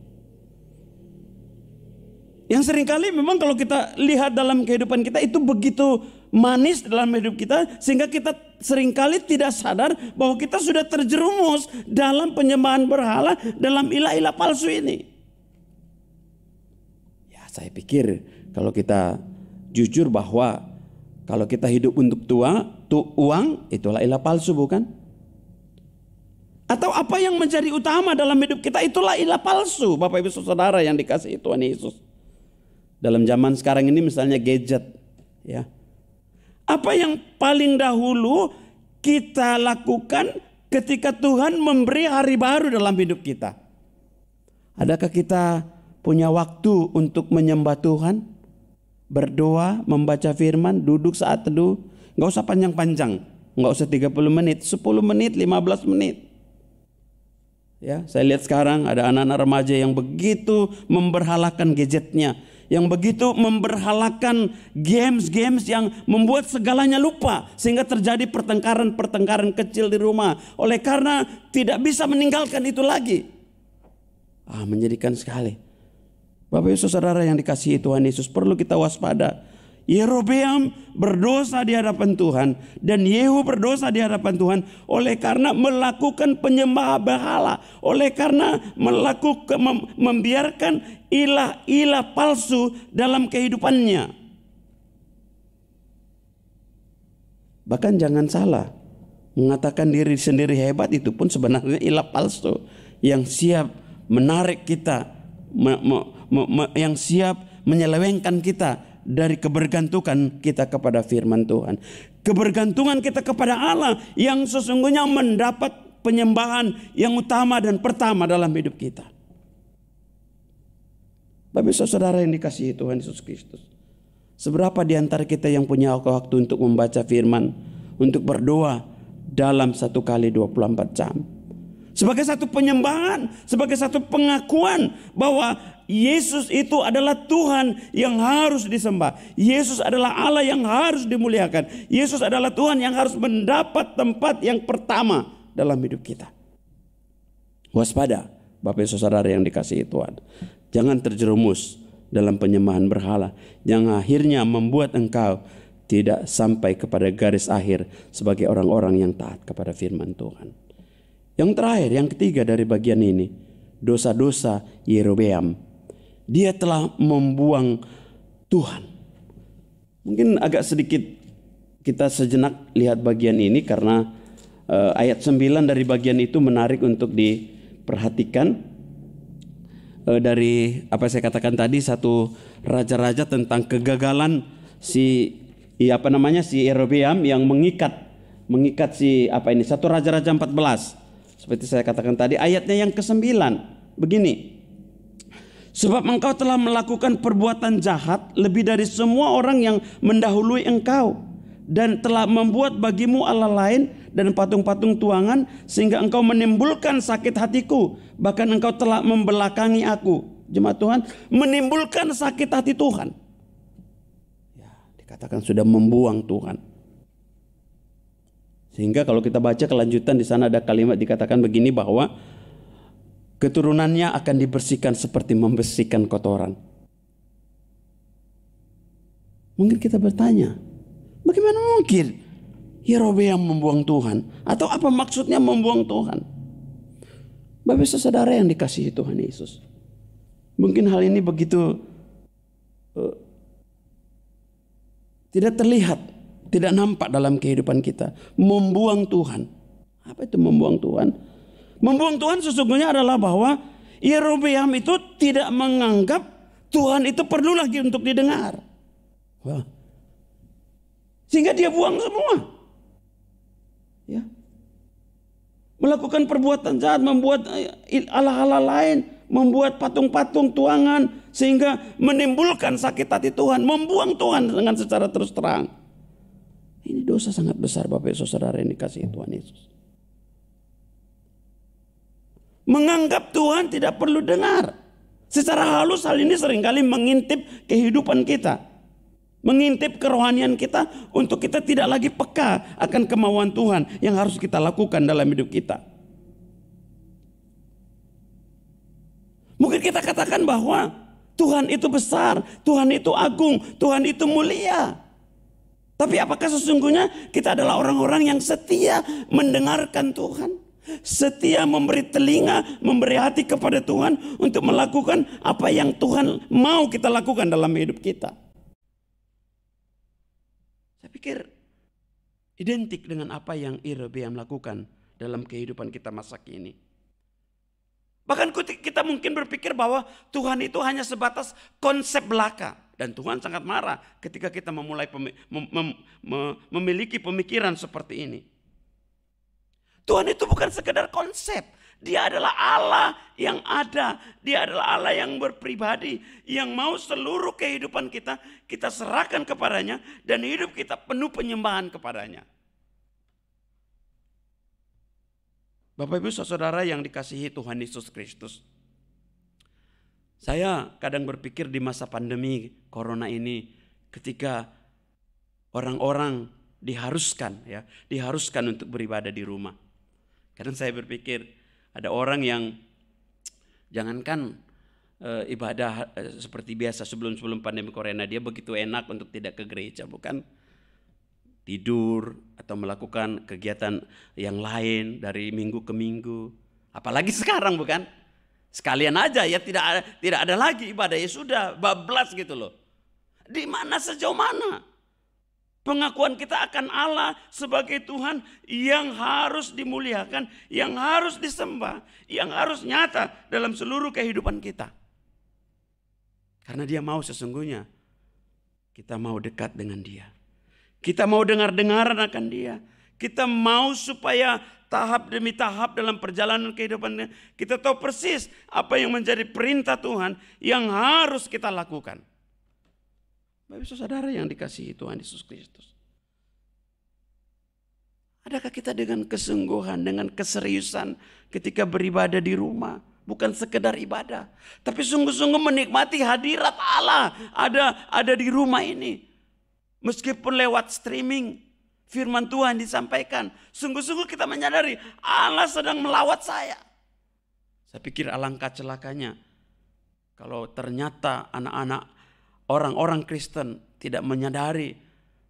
[SPEAKER 2] Yang seringkali memang kalau kita lihat dalam kehidupan kita itu begitu manis dalam hidup kita, sehingga kita seringkali tidak sadar bahwa kita sudah terjerumus dalam penyembahan berhala, dalam ilah-ilah palsu ini. Ya, saya pikir kalau kita jujur bahwa kalau kita hidup untuk uang, itulah ilah palsu, bukan? Atau apa yang menjadi utama dalam hidup kita, itulah ilah palsu, Bapak Ibu saudara yang dikasihi Tuhan Yesus. Dalam zaman sekarang ini misalnya gadget, ya. Apa yang paling dahulu kita lakukan ketika Tuhan memberi hari baru dalam hidup kita? Adakah kita punya waktu untuk menyembah Tuhan? Berdoa, membaca firman, duduk saat teduh. Gak usah panjang-panjang, gak usah 30 menit, 10 menit, 15 menit. Ya, saya lihat sekarang ada anak-anak remaja yang begitu memberhalakan gadgetnya, yang begitu memberhalakan games-games yang membuat segalanya lupa, sehingga terjadi pertengkaran-pertengkaran kecil di rumah. Oleh karena tidak bisa meninggalkan itu lagi. Menjadikan sekali. Bapak Ibu saudara yang dikasihi Tuhan Yesus, perlu kita waspada. Yerobeam berdosa di hadapan Tuhan dan Yehu berdosa di hadapan Tuhan oleh karena melakukan penyembah berhala, oleh karena membiarkan ilah-ilah palsu dalam kehidupannya. Bahkan jangan salah, Mengatakan diri sendiri hebat itu pun sebenarnya ilah palsu yang siap menarik kita, yang siap menyelewengkan kita dari kebergantungan kita kepada firman Tuhan. Kebergantungan kita kepada Allah yang sesungguhnya mendapat penyembahan yang utama dan pertama dalam hidup kita. Bapak saudara yang dikasihi Tuhan Yesus Kristus, seberapa di antara kita yang punya waktu untuk membaca firman, untuk berdoa dalam 1 kali 24 jam? Sebagai satu penyembahan, sebagai satu pengakuan bahwa Yesus itu adalah Tuhan yang harus disembah. Yesus adalah Allah yang harus dimuliakan. Yesus adalah Tuhan yang harus mendapat tempat yang pertama dalam hidup kita. Waspada, Bapak saudara yang dikasihi Tuhan. Jangan terjerumus dalam penyembahan berhala yang akhirnya membuat engkau tidak sampai kepada garis akhir sebagai orang-orang yang taat kepada firman Tuhan. Yang terakhir, yang ketiga dari bagian ini, dosa-dosa Yerobeam. Dia telah membuang Tuhan. Mungkin agak sedikit kita sejenak lihat bagian ini karena ayat 9 dari bagian itu menarik untuk diperhatikan. Dari apa saya katakan tadi, satu raja-raja tentang kegagalan si Yerobeam yang mengikat satu Raja-Raja 14. Seperti saya katakan tadi, ayatnya yang ke-9 begini. Sebab engkau telah melakukan perbuatan jahat lebih dari semua orang yang mendahului engkau, dan telah membuat bagimu Allah lain dan patung-patung tuangan, sehingga engkau menimbulkan sakit hatiku, bahkan engkau telah membelakangi aku. Jemaat Tuhan, menimbulkan sakit hati Tuhan. Ya, dikatakan sudah membuang Tuhan. Sehingga kalau kita baca kelanjutan di sana ada kalimat dikatakan begini, bahwa keturunannya akan dibersihkan seperti membersihkan kotoran. Mungkin kita bertanya, bagaimana mungkin Yerobeam membuang Tuhan? Atau apa maksudnya membuang Tuhan? Bapak saudara yang dikasihi Tuhan Yesus, mungkin hal ini begitu tidak terlihat, tidak nampak dalam kehidupan kita. Membuang Tuhan. Apa itu membuang Tuhan? Membuang Tuhan sesungguhnya adalah bahwa Yerobeam itu tidak menganggap Tuhan itu perlu lagi untuk didengar. Wah. Sehingga dia buang semua. Ya. Melakukan perbuatan jahat, membuat Allah-Allah lain, membuat patung-patung tuangan, sehingga menimbulkan sakit hati Tuhan, membuang Tuhan dengan secara terus terang. Ini dosa sangat besar Bapak saudara yang dikasihi Tuhan Yesus. Menganggap Tuhan tidak perlu dengar. Secara halus hal ini seringkali mengintip kehidupan kita, mengintip kerohanian kita, untuk kita tidak lagi peka akan kemauan Tuhan yang harus kita lakukan dalam hidup kita. Mungkin kita katakan bahwa Tuhan itu besar, Tuhan itu agung, Tuhan itu mulia. Tapi apakah sesungguhnya kita adalah orang-orang yang setia mendengarkan Tuhan? Setia memberi telinga, memberi hati kepada Tuhan untuk melakukan apa yang Tuhan mau kita lakukan dalam hidup kita. Saya pikir identik dengan apa yang Yerobeam lakukan dalam kehidupan kita masa kini. Bahkan kita mungkin berpikir bahwa Tuhan itu hanya sebatas konsep belaka. Dan Tuhan sangat marah ketika kita memulai memiliki pemikiran seperti ini. Tuhan itu bukan sekedar konsep. Dia adalah Allah yang ada. Dia adalah Allah yang berpribadi. Yang mau seluruh kehidupan kita serahkan kepadanya. Dan hidup kita penuh penyembahan kepadanya. Bapak Ibu saudara yang dikasihi Tuhan Yesus Kristus. Saya kadang berpikir di masa pandemi corona ini, ketika orang-orang diharuskan untuk beribadah di rumah. Kadang saya berpikir ada orang yang jangankan ibadah seperti biasa sebelum pandemi corona, dia begitu enak untuk tidak ke gereja, bukan? Tidur atau melakukan kegiatan yang lain dari minggu ke minggu. Apalagi sekarang, bukan? Sekalian aja ya, tidak ada lagi ibadah, ya sudah bablas gitu loh. Di mana, sejauh mana? Pengakuan kita akan Allah sebagai Tuhan yang harus dimuliakan, yang harus disembah, yang harus nyata dalam seluruh kehidupan kita. Karena Dia mau sesungguhnya kita mau dekat dengan Dia. Kita mau dengar-dengaran akan Dia. Kita mau supaya tahap demi tahap dalam perjalanan kehidupan kita tahu persis apa yang menjadi perintah Tuhan yang harus kita lakukan. Bapak saudara yang dikasihi Tuhan Yesus Kristus. Adakah kita dengan kesungguhan, dengan keseriusan ketika beribadah di rumah? Bukan sekedar ibadah, tapi sungguh-sungguh menikmati hadirat Allah ada di rumah ini. Meskipun lewat streaming, firman Tuhan disampaikan, sungguh-sungguh kita menyadari Allah sedang melawat saya. Saya pikir alangkah celakanya kalau ternyata anak-anak orang-orang Kristen tidak menyadari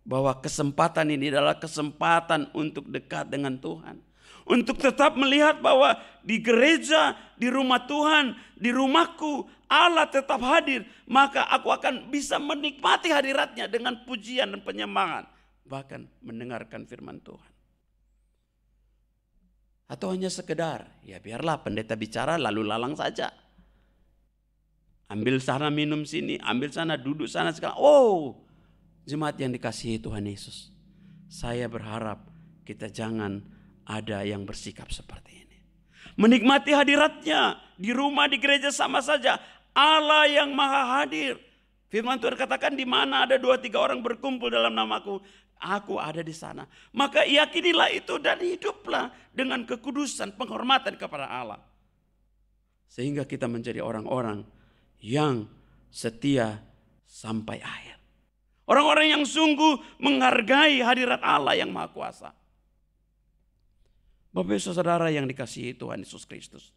[SPEAKER 2] bahwa kesempatan ini adalah kesempatan untuk dekat dengan Tuhan. Untuk tetap melihat bahwa di gereja, di rumah Tuhan, di rumahku Allah tetap hadir. Maka aku akan bisa menikmati hadiratnya dengan pujian dan penyembahan. Bahkan mendengarkan firman Tuhan. Atau hanya sekedar, ya biarlah pendeta bicara lalu lalang saja. Ambil sana minum sini, ambil sana duduk sana sekarang. Oh, jemaat yang dikasihi Tuhan Yesus. Saya berharap kita jangan ada yang bersikap seperti ini. Menikmati hadiratnya di rumah, di gereja sama saja. Allah yang maha hadir. Firman Tuhan katakan di mana ada 2-3 orang berkumpul dalam namaku, aku ada di sana. Maka yakinilah itu dan hiduplah dengan kekudusan, penghormatan kepada Allah. Sehingga kita menjadi orang-orang yang setia sampai akhir. Orang-orang yang sungguh menghargai hadirat Allah yang maha kuasa. Bapak Ibu saudara yang dikasihi Tuhan Yesus Kristus.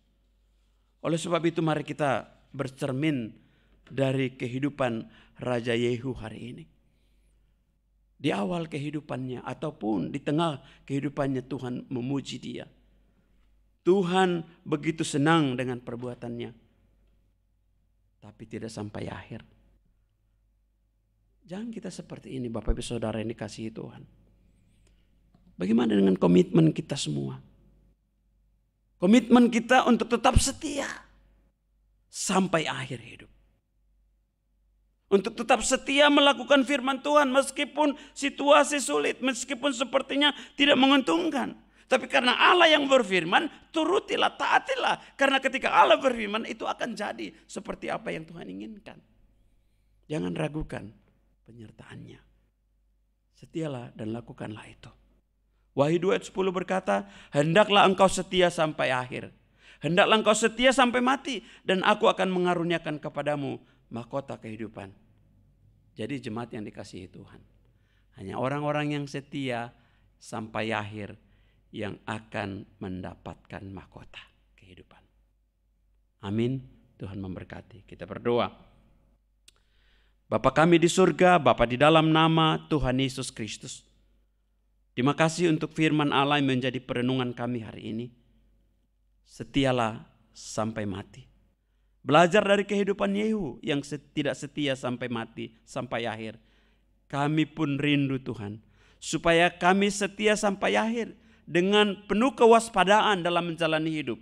[SPEAKER 2] Oleh sebab itu mari kita bercermin dari kehidupan Raja Yehu hari ini. Di awal kehidupannya ataupun di tengah kehidupannya Tuhan memuji dia. Tuhan begitu senang dengan perbuatannya. Tapi tidak sampai akhir. Jangan kita seperti ini Bapak Ibu saudara yang dikasihi Tuhan. Bagaimana dengan komitmen kita semua? Komitmen kita untuk tetap setia sampai akhir hidup. Untuk tetap setia melakukan firman Tuhan meskipun situasi sulit, meskipun sepertinya tidak menguntungkan. Tapi karena Allah yang berfirman, turutilah, taatilah. Karena ketika Allah berfirman itu akan jadi seperti apa yang Tuhan inginkan. Jangan ragukan penyertaannya. Setialah dan lakukanlah itu. Wahyu 2 ayat 10 berkata, hendaklah engkau setia sampai akhir. Hendaklah engkau setia sampai mati. Dan aku akan mengaruniakan kepadamu mahkota kehidupan. Jadi jemaat yang dikasihi Tuhan. Hanya orang-orang yang setia sampai akhir yang akan mendapatkan mahkota kehidupan. Amin. Tuhan memberkati. Kita berdoa. Bapa kami di surga, Bapa di dalam nama Tuhan Yesus Kristus. Terima kasih untuk firman Allah yang menjadi perenungan kami hari ini. Setialah sampai mati. Belajar dari kehidupan Yehu yang tidak setia sampai mati, sampai akhir. Kami pun rindu Tuhan. Supaya kami setia sampai akhir dengan penuh kewaspadaan dalam menjalani hidup.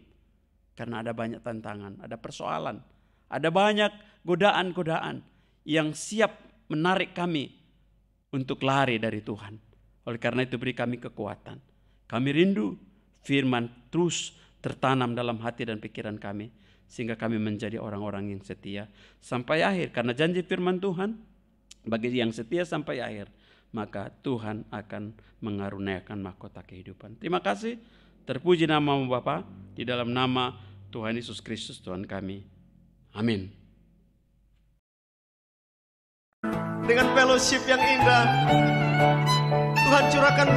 [SPEAKER 2] Karena ada banyak tantangan, ada persoalan. Ada banyak godaan-godaan yang siap menarik kami untuk lari dari Tuhan. Oleh karena itu beri kami kekuatan. Kami rindu firman terus tertanam dalam hati dan pikiran kami. Sehingga kami menjadi orang-orang yang setia sampai akhir. Karena janji firman Tuhan bagi yang setia sampai akhir. Maka Tuhan akan mengaruniakan mahkota kehidupan. Terima kasih. Terpuji namamu Bapa. Di dalam nama Tuhan Yesus Kristus Tuhan kami. Amin.
[SPEAKER 3] Dengan fellowship yang indah, Tuhan curahkan.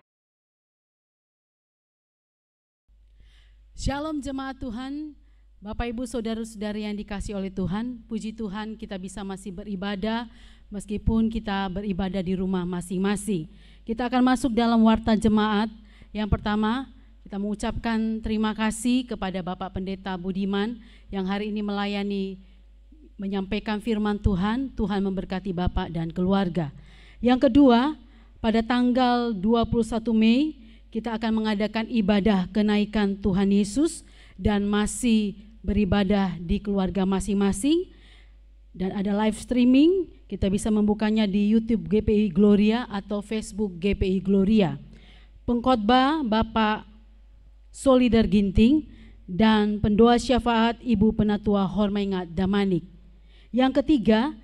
[SPEAKER 4] Shalom jemaat Tuhan, Bapak Ibu Saudara-saudari yang dikasihi oleh Tuhan. Puji Tuhan kita bisa masih beribadah meskipun kita beribadah di rumah masing-masing. Kita akan masuk dalam warta jemaat. Yang pertama kita mengucapkan terima kasih kepada Bapak Pendeta Budiman yang hari ini melayani menyampaikan firman Tuhan. Tuhan memberkati Bapak dan keluarga. Yang kedua, pada tanggal 21 Mei kita akan mengadakan ibadah kenaikan Tuhan Yesus dan masih beribadah di keluarga masing-masing. Dan ada live streaming, kita bisa membukanya di YouTube GPI Gloria atau Facebook GPI Gloria. Pengkhotbah Bapak Solidar Ginting dan pendoa syafaat Ibu Penatua Hormaingat Damanik. Yang ketiga,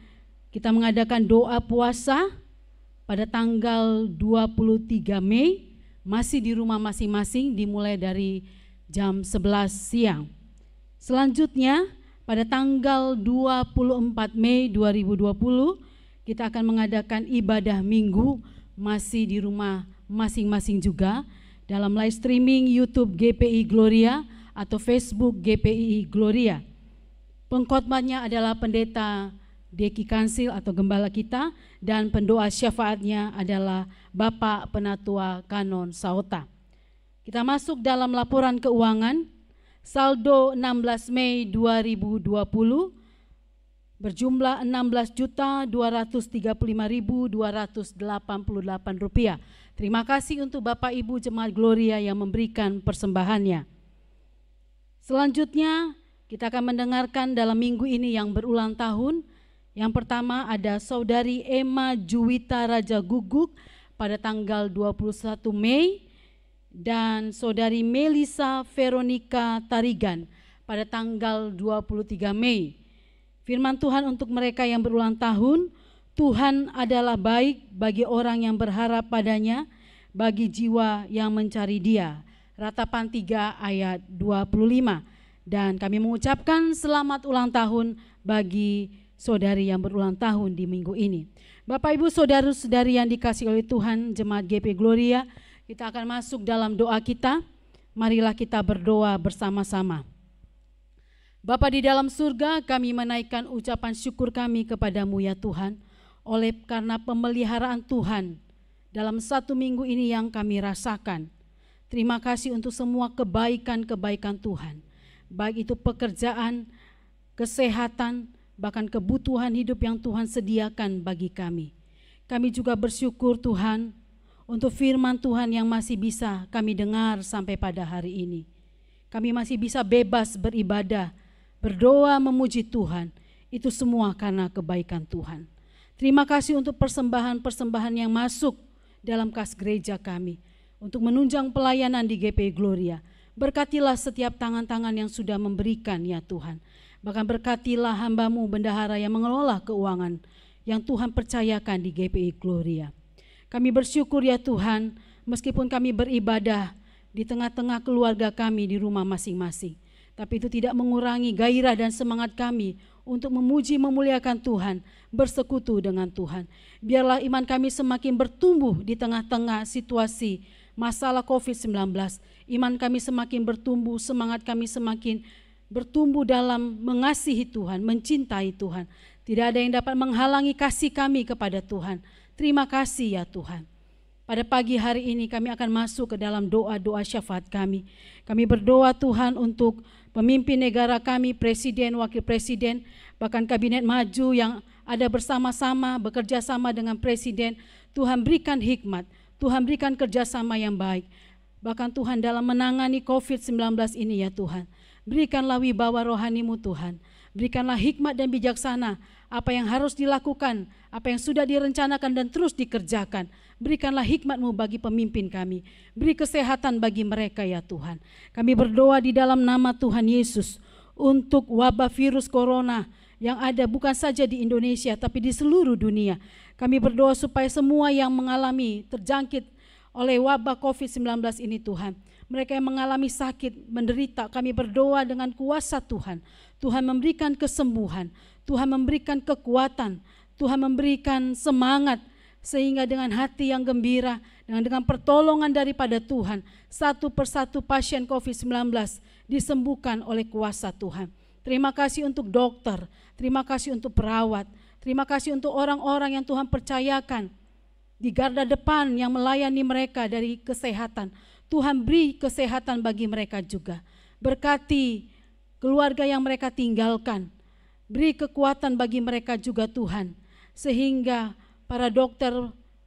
[SPEAKER 4] kita mengadakan doa puasa pada tanggal 23 Mei, masih di rumah masing-masing dimulai dari jam 11 siang. Selanjutnya pada tanggal 24 Mei 2020 kita akan mengadakan ibadah minggu masih di rumah masing-masing juga dalam live streaming YouTube GPI Gloria atau Facebook GPI Gloria. Pengkhotbahnya adalah Pendeta Deki Kansil atau gembala kita, dan pendoa syafaatnya adalah Bapak Penatua Kanon Saota. Kita masuk dalam laporan keuangan. Saldo 16 Mei 2020 berjumlah Rp6.235.288. Terima kasih untuk Bapak Ibu Jemaat Gloria yang memberikan persembahannya. Selanjutnya kita akan mendengarkan dalam minggu ini yang berulang tahun. Yang pertama ada Saudari Emma Juwita Raja Guguk pada tanggal 21 Mei dan Saudari Melisa Veronica Tarigan pada tanggal 23 Mei. Firman Tuhan untuk mereka yang berulang tahun, Tuhan adalah baik bagi orang yang berharap padanya, bagi jiwa yang mencari Dia. Ratapan 3 ayat 25. Dan kami mengucapkan selamat ulang tahun bagi saudari yang berulang tahun di minggu ini. Bapak Ibu saudara-saudari yang dikasihi oleh Tuhan, Jemaat GPI Gloria, kita akan masuk dalam doa kita. Marilah kita berdoa bersama-sama. Bapa di dalam surga, kami menaikkan ucapan syukur kami kepadamu ya Tuhan, oleh karena pemeliharaan Tuhan dalam satu minggu ini yang kami rasakan. Terima kasih untuk semua kebaikan-kebaikan Tuhan, baik itu pekerjaan, kesehatan, bahkan kebutuhan hidup yang Tuhan sediakan bagi kami. Kami juga bersyukur Tuhan untuk firman Tuhan yang masih bisa kami dengar sampai pada hari ini. Kami masih bisa bebas beribadah, berdoa, memuji Tuhan. Itu semua karena kebaikan Tuhan. Terima kasih untuk persembahan-persembahan yang masuk dalam kas gereja kami untuk menunjang pelayanan di GPI Gloria. Berkatilah setiap tangan-tangan yang sudah memberikan ya Tuhan. Bahkan berkatilah hamba-Mu bendahara yang mengelola keuangan yang Tuhan percayakan di GPI Gloria. Kami bersyukur ya Tuhan, meskipun kami beribadah di tengah-tengah keluarga kami di rumah masing-masing, tapi itu tidak mengurangi gairah dan semangat kami untuk memuji memuliakan Tuhan, bersekutu dengan Tuhan. Biarlah iman kami semakin bertumbuh di tengah-tengah situasi masalah COVID-19. Iman kami semakin bertumbuh, semangat kami semakin bertumbuh dalam mengasihi Tuhan, mencintai Tuhan. Tidak ada yang dapat menghalangi kasih kami kepada Tuhan. Terima kasih ya Tuhan. Pada pagi hari ini kami akan masuk ke dalam doa-doa syafaat kami. Kami berdoa Tuhan untuk pemimpin negara kami, presiden, wakil presiden, bahkan kabinet maju yang ada bersama-sama, bekerja sama dengan presiden. Tuhan berikan hikmat, Tuhan berikan kerjasama yang baik. Bahkan Tuhan dalam menangani COVID-19 ini ya Tuhan. Berikanlah wibawa rohani-Mu Tuhan. Berikanlah hikmat dan bijaksana apa yang harus dilakukan, apa yang sudah direncanakan dan terus dikerjakan. Berikanlah hikmat-Mu bagi pemimpin kami. Beri kesehatan bagi mereka ya Tuhan. Kami berdoa di dalam nama Tuhan Yesus untuk wabah virus corona yang ada bukan saja di Indonesia tapi di seluruh dunia. Kami berdoa supaya semua yang mengalami terjangkit oleh wabah COVID-19 ini Tuhan, mereka yang mengalami sakit, menderita, kami berdoa dengan kuasa Tuhan. Tuhan memberikan kesembuhan, Tuhan memberikan kekuatan, Tuhan memberikan semangat, sehingga dengan hati yang gembira, dengan pertolongan daripada Tuhan, satu persatu pasien COVID-19 disembuhkan oleh kuasa Tuhan. Terima kasih untuk dokter, terima kasih untuk perawat, terima kasih untuk orang-orang yang Tuhan percayakan di garda depan yang melayani mereka dari kesehatan. Tuhan beri kesehatan bagi mereka juga. Berkati keluarga yang mereka tinggalkan. Beri kekuatan bagi mereka juga Tuhan. Sehingga para dokter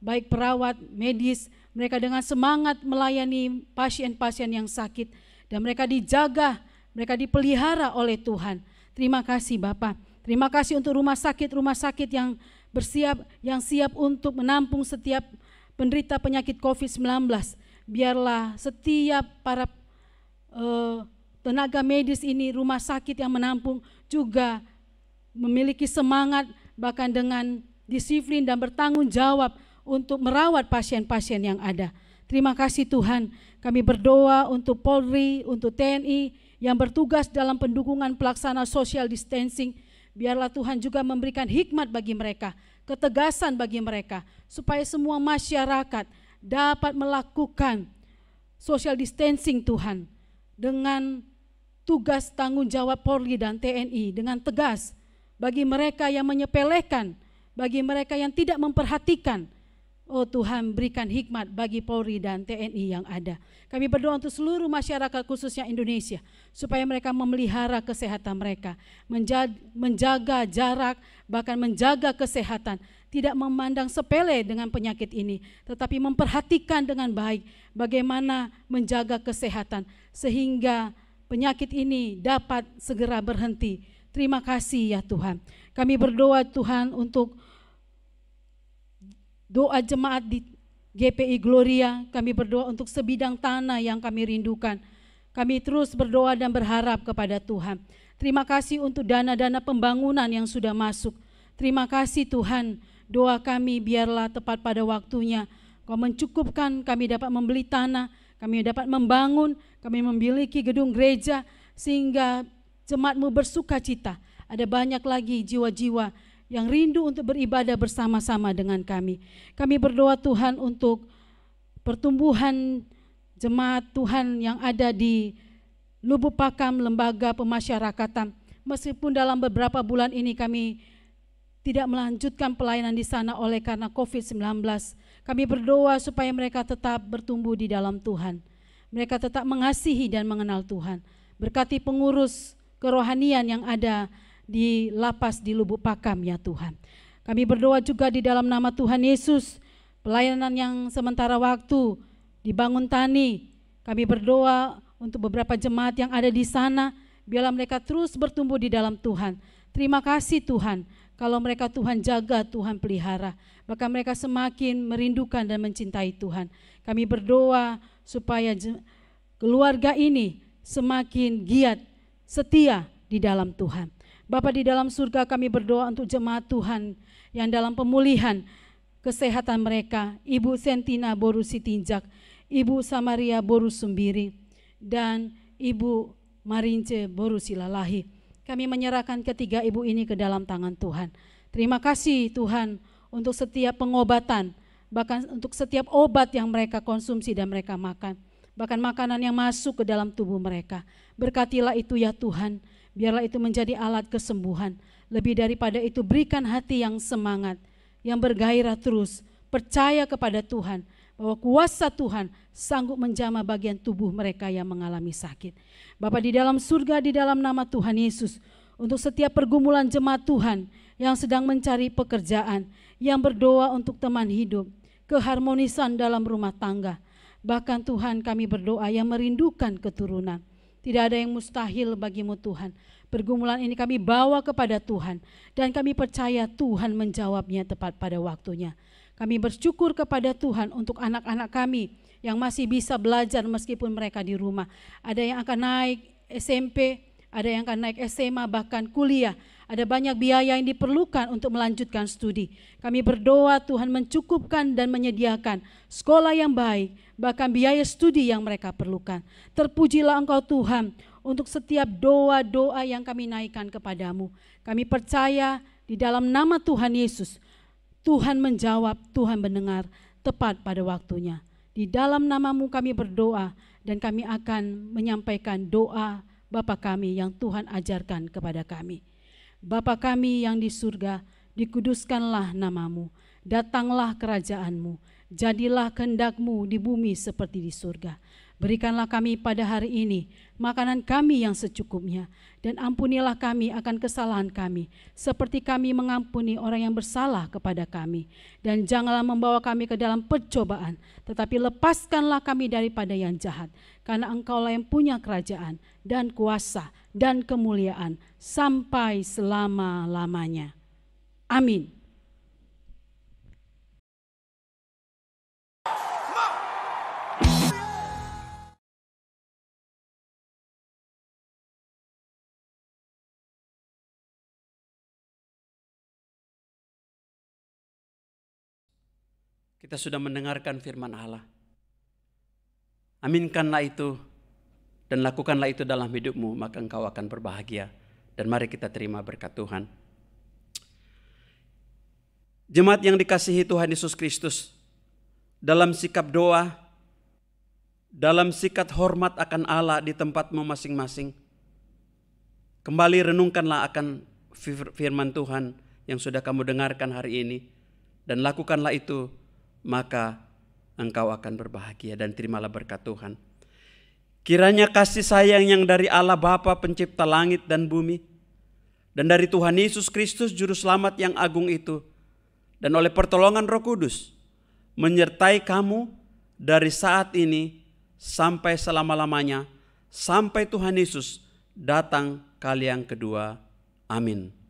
[SPEAKER 4] baik perawat, medis, mereka dengan semangat melayani pasien-pasien yang sakit, dan mereka dijaga, mereka dipelihara oleh Tuhan. Terima kasih Bapak. Terima kasih untuk rumah sakit yang siap untuk menampung setiap penderita penyakit COVID-19. Biarlah setiap para tenaga medis ini, rumah sakit yang menampung juga memiliki semangat, bahkan dengan disiplin dan bertanggung jawab untuk merawat pasien-pasien yang ada. Terima kasih Tuhan. Kami berdoa untuk Polri, untuk TNI yang bertugas dalam pendukungan pelaksana social distancing. Biarlah Tuhan juga memberikan hikmat bagi mereka, ketegasan bagi mereka, supaya semua masyarakat dapat melakukan social distancing Tuhan, dengan tugas tanggung jawab Polri dan TNI dengan tegas. Bagi mereka yang menyepelekan, bagi mereka yang tidak memperhatikan, oh Tuhan, berikan hikmat bagi Polri dan TNI yang ada. Kami berdoa untuk seluruh masyarakat khususnya Indonesia, supaya mereka memelihara kesehatan mereka, menjaga jarak, bahkan menjaga kesehatan, tidak memandang sepele dengan penyakit ini, tetapi memperhatikan dengan baik bagaimana menjaga kesehatan sehingga penyakit ini dapat segera berhenti. Terima kasih ya Tuhan. Kami berdoa Tuhan untuk doa jemaat di GPI Gloria. Kami berdoa untuk sebidang tanah yang kami rindukan. Kami terus berdoa dan berharap kepada Tuhan. Terima kasih untuk dana-dana pembangunan yang sudah masuk. Terima kasih Tuhan. Doa kami biarlah tepat pada waktunya. Kau mencukupkan, kami dapat membeli tanah, kami dapat membangun, kami memiliki gedung gereja, sehingga jemaat-Mu bersuka cita. Ada banyak lagi jiwa-jiwa yang rindu untuk beribadah bersama-sama dengan kami. Kami berdoa Tuhan untuk pertumbuhan jemaat Tuhan yang ada di Lubuk Pakam, Lembaga Pemasyarakatan. Meskipun dalam beberapa bulan ini kami tidak melanjutkan pelayanan di sana oleh karena COVID-19. Kami berdoa supaya mereka tetap bertumbuh di dalam Tuhan. Mereka tetap mengasihi dan mengenal Tuhan. Berkati pengurus kerohanian yang ada di lapas di Lubuk Pakam ya Tuhan. Kami berdoa juga di dalam nama Tuhan Yesus, pelayanan yang sementara waktu di Bangun Tani. Kami berdoa untuk beberapa jemaat yang ada di sana, biarlah mereka terus bertumbuh di dalam Tuhan. Terima kasih Tuhan, kalau mereka Tuhan jaga, Tuhan pelihara, bahkan mereka semakin merindukan dan mencintai Tuhan. Kami berdoa supaya keluarga ini semakin giat, setia di dalam Tuhan. Bapa di dalam surga, kami berdoa untuk jemaat Tuhan yang dalam pemulihan kesehatan mereka, Ibu Sentina Boru Sitinjak, Ibu Samaria Boru Sumbiri, dan Ibu Marince Boru Silalahi. Kami menyerahkan ketiga ibu ini ke dalam tangan Tuhan. Terima kasih Tuhan untuk setiap pengobatan, bahkan untuk setiap obat yang mereka konsumsi dan mereka makan, bahkan makanan yang masuk ke dalam tubuh mereka. Berkatilah itu ya Tuhan, biarlah itu menjadi alat kesembuhan. Lebih daripada itu, berikan hati yang semangat, yang bergairah terus, percaya kepada Tuhan, bahwa kuasa Tuhan sanggup menjamah bagian tubuh mereka yang mengalami sakit. Bapa di dalam surga, di dalam nama Tuhan Yesus, untuk setiap pergumulan jemaat Tuhan yang sedang mencari pekerjaan, yang berdoa untuk teman hidup, keharmonisan dalam rumah tangga, bahkan Tuhan kami berdoa yang merindukan keturunan. Tidak ada yang mustahil bagimu Tuhan. Pergumulan ini kami bawa kepada Tuhan, dan kami percaya Tuhan menjawabnya tepat pada waktunya. Kami bersyukur kepada Tuhan untuk anak-anak kami yang masih bisa belajar meskipun mereka di rumah. Ada yang akan naik SMP, ada yang akan naik SMA, bahkan kuliah. Ada banyak biaya yang diperlukan untuk melanjutkan studi. Kami berdoa Tuhan mencukupkan dan menyediakan sekolah yang baik, bahkan biaya studi yang mereka perlukan. Terpujilah Engkau Tuhan untuk setiap doa-doa yang kami naikkan kepadamu. Kami percaya di dalam nama Tuhan Yesus, Tuhan menjawab, Tuhan mendengar tepat pada waktunya. Di dalam namamu kami berdoa, dan kami akan menyampaikan doa Bapa kami yang Tuhan ajarkan kepada kami. Bapa kami yang di surga, dikuduskanlah namamu, datanglah kerajaanmu, jadilah kehendakmu di bumi seperti di surga. Berikanlah kami pada hari ini makanan kami yang secukupnya, dan ampunilah kami akan kesalahan kami, seperti kami mengampuni orang yang bersalah kepada kami. Dan janganlah membawa kami ke dalam pencobaan, tetapi lepaskanlah kami daripada yang jahat. Karena Engkaulah yang punya kerajaan dan kuasa dan kemuliaan sampai selama-lamanya. Amin.
[SPEAKER 1] Kita sudah mendengarkan firman Allah. Aminkanlah itu dan lakukanlah itu dalam hidupmu, maka engkau akan berbahagia. Dan mari kita terima berkat Tuhan. Jemaat yang dikasihi Tuhan Yesus Kristus, dalam sikap doa, dalam sikap hormat akan Allah di tempatmu masing-masing, kembali renungkanlah akan firman Tuhan yang sudah kamu dengarkan hari ini, dan lakukanlah itu, maka engkau akan berbahagia dan terimalah berkat Tuhan. Kiranya kasih sayang yang dari Allah Bapa pencipta langit dan bumi, dan dari Tuhan Yesus Kristus Juru Selamat yang agung itu, dan oleh pertolongan Roh Kudus, menyertai kamu dari saat ini sampai selama-lamanya, sampai Tuhan Yesus datang kali yang kedua. Amin.